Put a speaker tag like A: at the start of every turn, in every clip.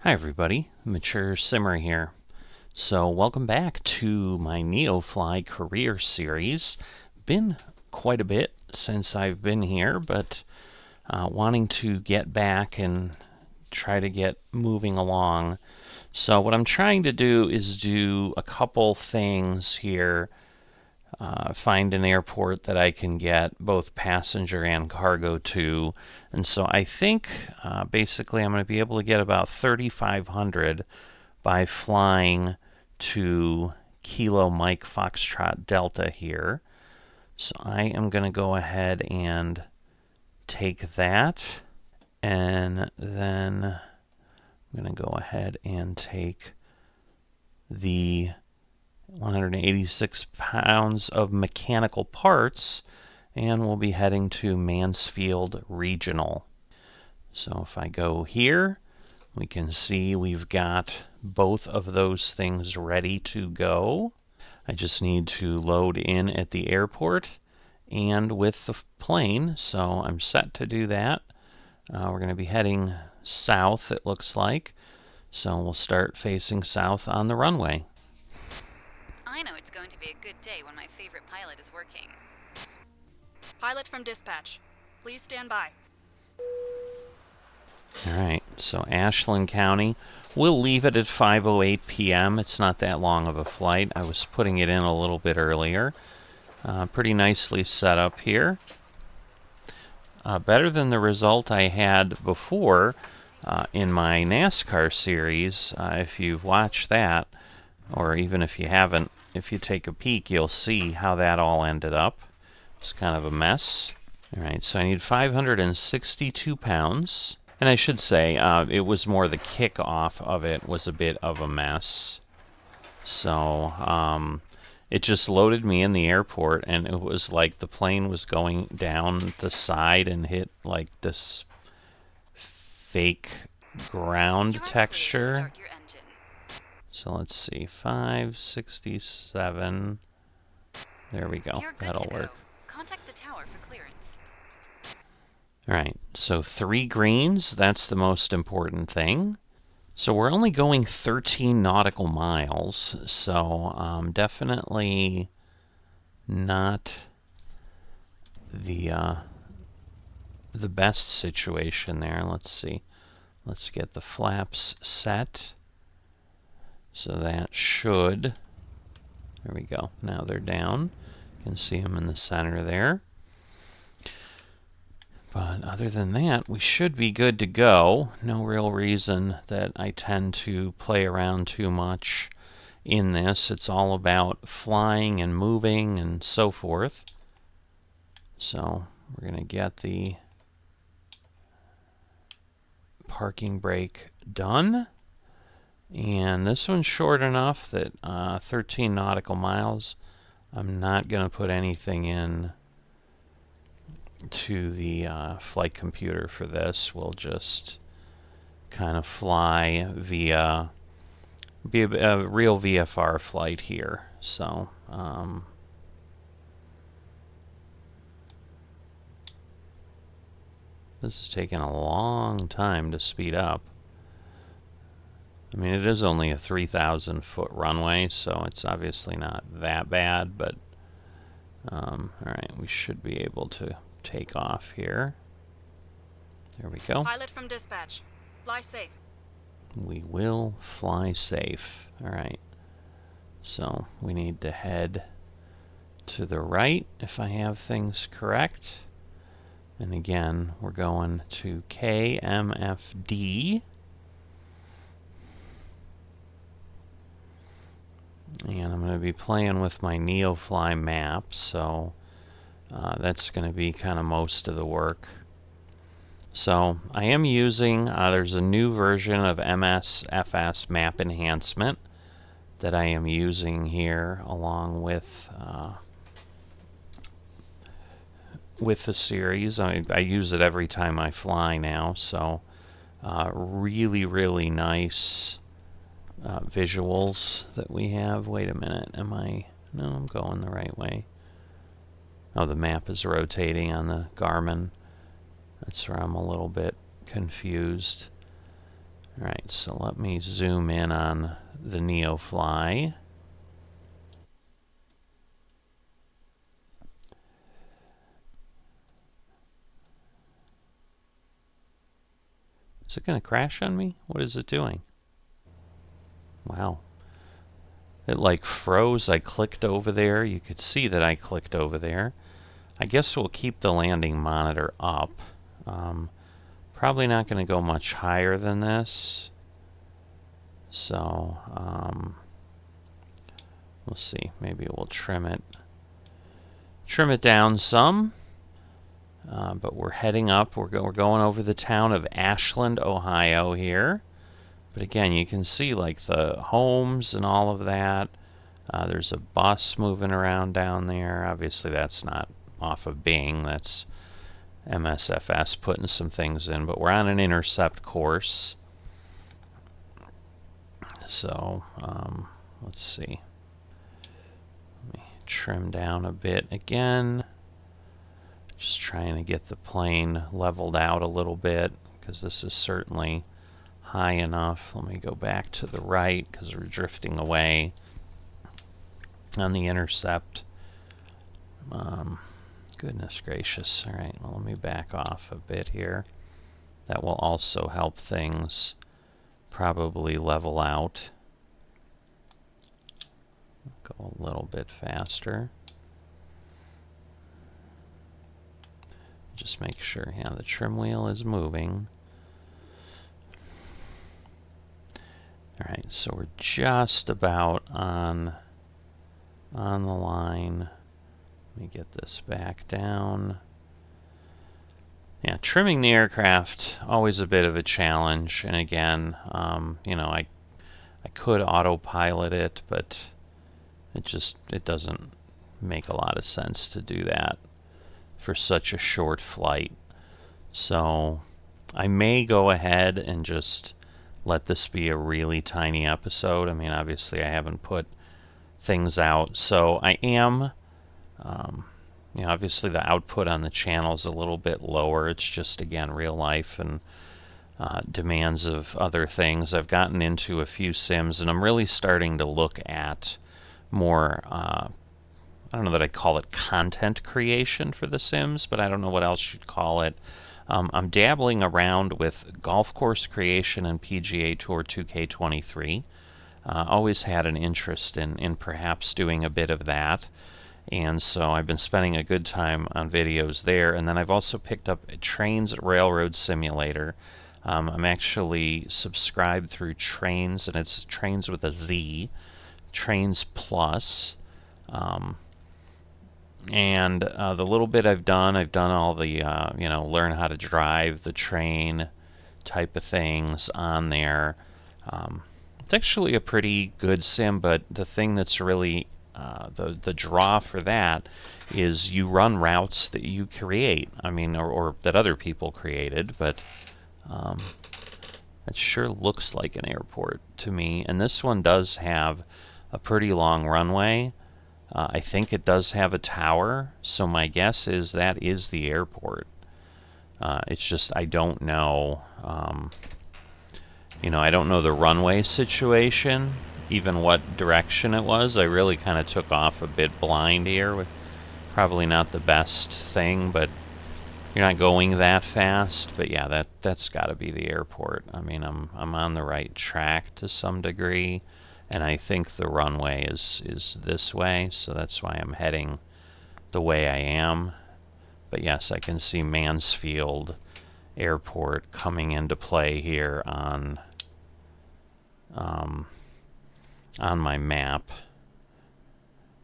A: Hi everybody, Mature Simmer here. So welcome back to my Neofly career series. Been quite a bit since I've been here, but wanting to get back and try to get moving along. So what I'm trying to do is do a couple things here. Find an airport that I can get both passenger and cargo to. And so I think basically I'm going to be able to get about 3,500 by flying to Kilo Mike Foxtrot Delta here. So I am going to go ahead and take that, and then I'm going to go ahead and take the 186 pounds of mechanical parts, and we'll be heading to Mansfield Regional. So if I go here, we can see we've got both of those things ready to go. I just need to load in at the airport and with the plane, so I'm set to do that. We're going to be heading south, it looks like, so we'll start facing south on the runway.
B: I know it's going to be a good day when my favorite pilot is working.
C: Pilot from dispatch, please stand by.
A: Alright, so Ashland County. We'll leave it at 5:08 p.m. It's not that long of a flight. I was putting it in a little bit earlier. Pretty nicely set up here. Better than the result I had before in my NASCAR series. If you've watched that, or even if you haven't, if you take a peek, you'll see how that all ended up. It's kind of a mess. Alright, so I need 562 pounds. And I should say, it was more the kickoff of it was a bit of a mess. So, it just loaded me in the airport, and it was like the plane was going down the side and hit like this fake ground texture. So let's see, 567. There we go. That'll work.
B: Contact the tower for clearance.
A: Alright, so 3 greens, that's the most important thing. So we're only going 13 nautical miles, so definitely not the best situation there. Let's see. Let's get the flaps set. So that should... There we go. Now they're down. You can see them in the center there. But other than that, we should be good to go. No real reason that I tend to play around too much in this. It's all about flying and moving and so forth. So we're going to get the parking brake done. And this one's short enough that 13 nautical miles. I'm not going to put anything in to the flight computer for this. We'll just kind of fly via, be a real VFR flight here. So this is taking a long time to speed up. I mean, it is only a 3,000 foot runway, so it's obviously not that bad, but alright, we should be able to take off here. There we go.
C: Pilot from dispatch, fly safe.
A: We will fly safe. Alright. So we need to head to the right if I have things correct. And again, we're going to KMFD. And I'm going to be playing with my Neofly map, so that's going to be kind of most of the work. So I am using, there's a new version of Msfs map enhancement that I am using here along with the series. I use it every time I fly now, so really, really nice visuals that we have. Wait a minute, am I... No, I'm going the right way. Oh, the map is rotating on the Garmin. That's where I'm a little bit confused. Alright, so let me zoom in on the Neofly. Is it going to crash on me? What is it doing? Wow. It like froze. I clicked over there. You could see that I clicked over there. I guess we'll keep the landing monitor up. Probably not going to go much higher than this. So, we'll see. Maybe we'll trim it down some. But we're heading up. We're going over the town of Ashland, Ohio here. But again, you can see like the homes and all of that. There's a bus moving around down there. Obviously, that's not off of Bing. That's Msfs putting some things in. But we're on an intercept course. So, let's see. Let me trim down a bit again. Just trying to get the plane leveled out a little bit, because this is certainly high enough. Let me go back to the right, because we're drifting away on the intercept. Goodness gracious. Alright, well, let me back off a bit here. That will also help things probably level out. Go a little bit faster. Just make sure, yeah, the trim wheel is moving. Alright, so we're just about on the line. Let me get this back down. Yeah, trimming the aircraft, always a bit of a challenge. And again, you know, I could autopilot it, but it doesn't make a lot of sense to do that for such a short flight. So I may go ahead and just let this be a really tiny episode. I mean, obviously I haven't put things out, so I am, you know, obviously the output on the channel is a little bit lower. It's just, again, real life and demands of other things. I've gotten into a few sims, and I'm really starting to look at more, I don't know that I'd call it content creation for The Sims, but I don't know what else you'd call it. I'm dabbling around with golf course creation and PGA Tour 2K23. Always had an interest in perhaps doing a bit of that. And so I've been spending a good time on videos there. And then I've also picked up a Trains Railroad Simulator. I'm actually subscribed through Trains, and it's Trains with a Z, Trains Plus. And the little bit I've done all the, you know, learn how to drive the train type of things on there. It's actually a pretty good sim, but the thing that's really the draw for that is you run routes that you create. I mean, or that other people created, but it sure looks like an airport to me. And this one does have a pretty long runway. I think it does have a tower, so my guess is that is the airport. It's just I don't know. You know, I don't know the runway situation, even what direction it was. I really kind of took off a bit blind here, with probably not the best thing, but you're not going that fast. But yeah, that's got to be the airport. I mean, I'm on the right track to some degree, and I think the runway is this way, so that's why I'm heading the way I am. But yes, I can see Mansfield Airport coming into play here on my map.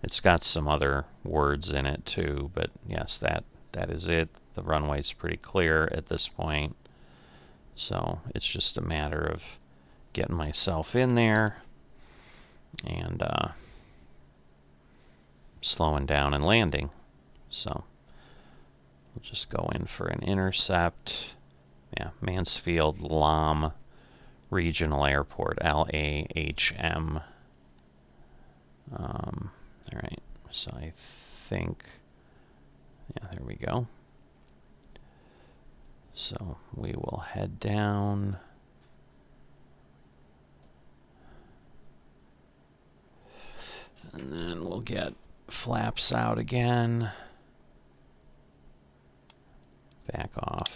A: It's got some other words in it too, but yes, that is it. The runway's pretty clear at this point, so it's just a matter of getting myself in there and slowing down and landing. So we'll just go in for an intercept. Yeah, Mansfield LAM Regional Airport, LAHM. Alright, so I think, yeah, there we go. So we will head down. get flaps out again. Back off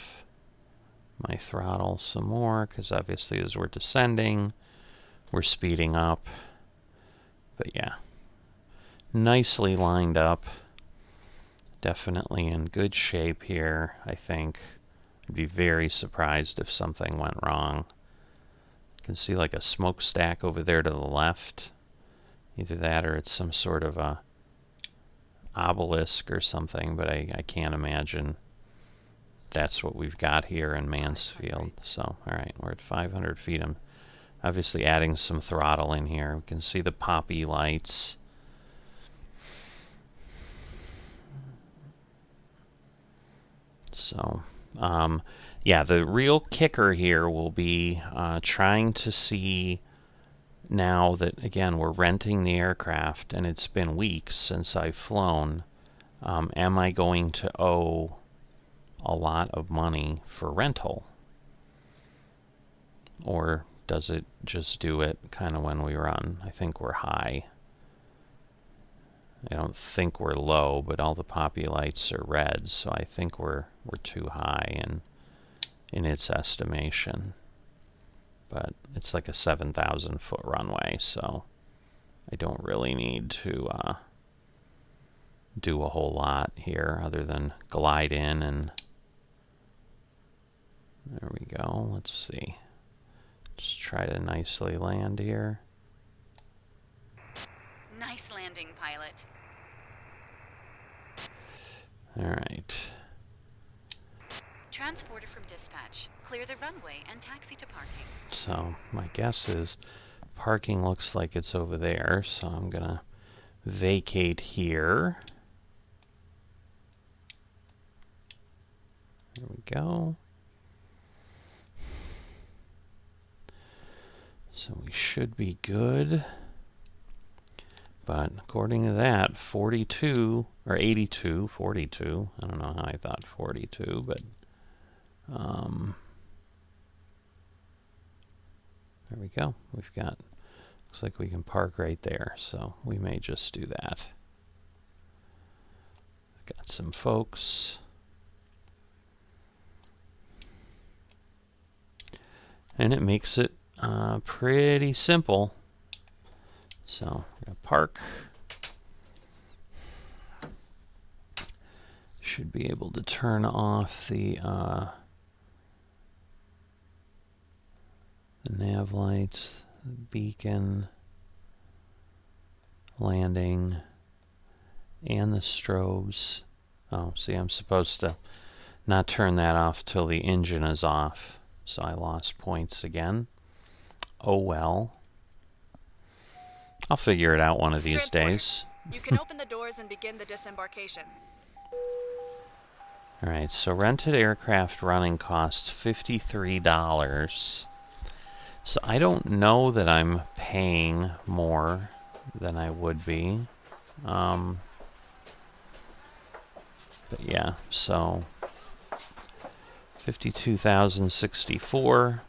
A: my throttle some more, because obviously as we're descending, we're speeding up. But yeah, nicely lined up. Definitely in good shape here, I think. I'd be very surprised if something went wrong. You can see like a smokestack over there to the left. Either that or it's some sort of a obelisk or something, but I can't imagine that's what we've got here in Mansfield. So, alright, we're at 500 feet. I'm obviously adding some throttle in here. We can see the poppy lights. So, yeah, the real kicker here will be trying to see, now that, again, we're renting the aircraft and it's been weeks since I've flown, am I going to owe a lot of money for rental? Or does it just do it kind of when we run? I think we're high. I don't think we're low, but all the poppy lights are red, so I think we're too high in its estimation. But it's like a 7,000 foot runway, so I don't really need to do a whole lot here other than glide in, and there we go. Let's see. Just try to nicely land here.
B: Nice landing, pilot.
A: Alright.
B: Transporter from dispatch. Clear the runway and taxi to parking.
A: So my guess is parking looks like it's over there, so I'm gonna vacate here. There we go. So we should be good. But according to that, 42, or 82, 42, I don't know how I thought 42, but there we go. We've got, looks like we can park right there, so we may just do that. Got some folks. And it makes it pretty simple. So we're gonna park. Should be able to turn off the nav lights, the beacon, landing, and the strobes. Oh, see, I'm supposed to not turn that off till the engine is off, so I lost points again. Oh well. I'll figure it out one of these
C: Transporter.
A: days.
C: You can open the doors and begin the disembarkation.
A: Alright, so rented aircraft running costs $53. So I don't know that I'm paying more than I would be. But yeah, so 52,064.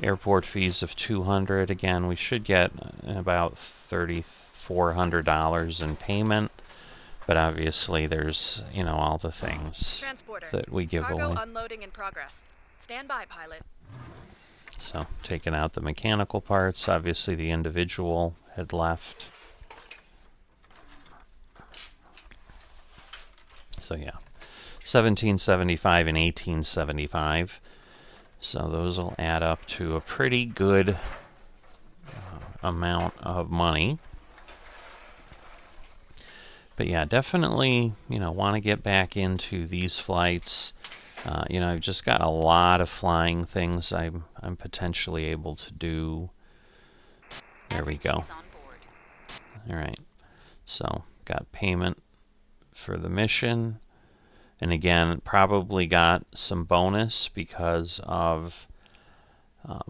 A: Airport fees of $200. Again, we should get about $3,400 in payment, but obviously there's, you know, all the things
C: Transporter.
A: that we give
C: Cargo
A: away.
C: unloading in progress. Stand by, pilot.
A: So taking out the mechanical parts, obviously the individual had left. So yeah, 1775 and 1875. So those will add up to a pretty good amount of money. But yeah, definitely, you know, want to get back into these flights. You know, I've just got a lot of flying things I'm potentially able to do. There we go.
B: Everything's on board.
A: All right. So got payment for the mission. And again, probably got some bonus because of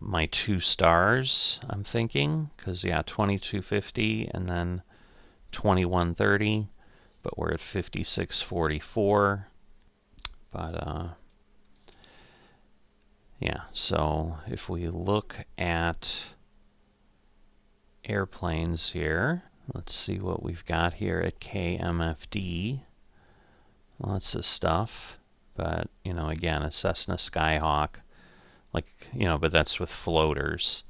A: my 2 stars, I'm thinking. Because, yeah, 2250 and then 2130. But we're at 5644. But, yeah, so if we look at airplanes here, Let's see what we've got here at KMFD. Lots of stuff, but, you know, again, a Cessna Skyhawk, like, you know, but that's with floaters.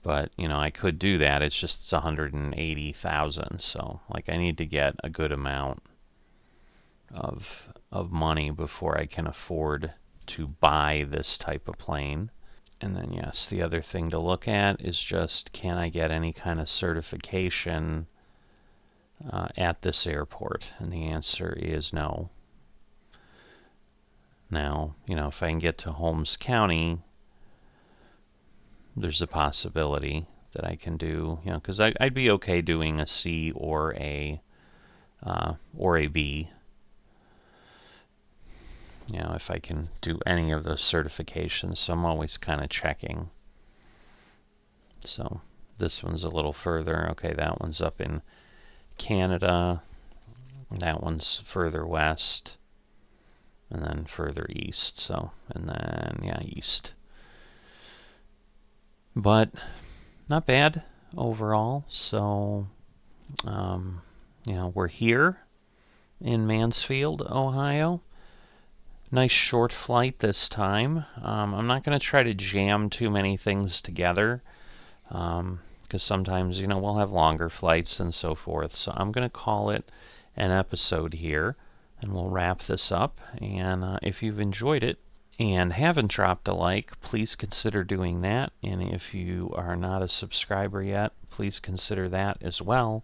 A: But, you know, I could do that. It's just it's 180,000, so, like, I need to get a good amount of money before I can afford to buy this type of plane. And then, yes, the other thing to look at is just, can I get any kind of certification at this airport? And the answer is no. Now, you know, if I can get to Holmes County, there's a possibility that I can do, you know, because I'd be okay doing a C or a B. You know, if I can do any of those certifications, so I'm always kind of checking. So this one's a little further. Okay, that one's up in Canada. That one's further west. And then further east. So, and then, yeah, east. But not bad overall. So, you know, we're here in Mansfield, Ohio. Nice short flight this time. I'm not going to try to jam too many things together, because sometimes, you know, we'll have longer flights and so forth. So I'm going to call it an episode here, and we'll wrap this up. And if you've enjoyed it and haven't dropped a like, please consider doing that. And if you are not a subscriber yet, please consider that as well.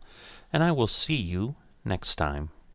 A: And I will see you next time.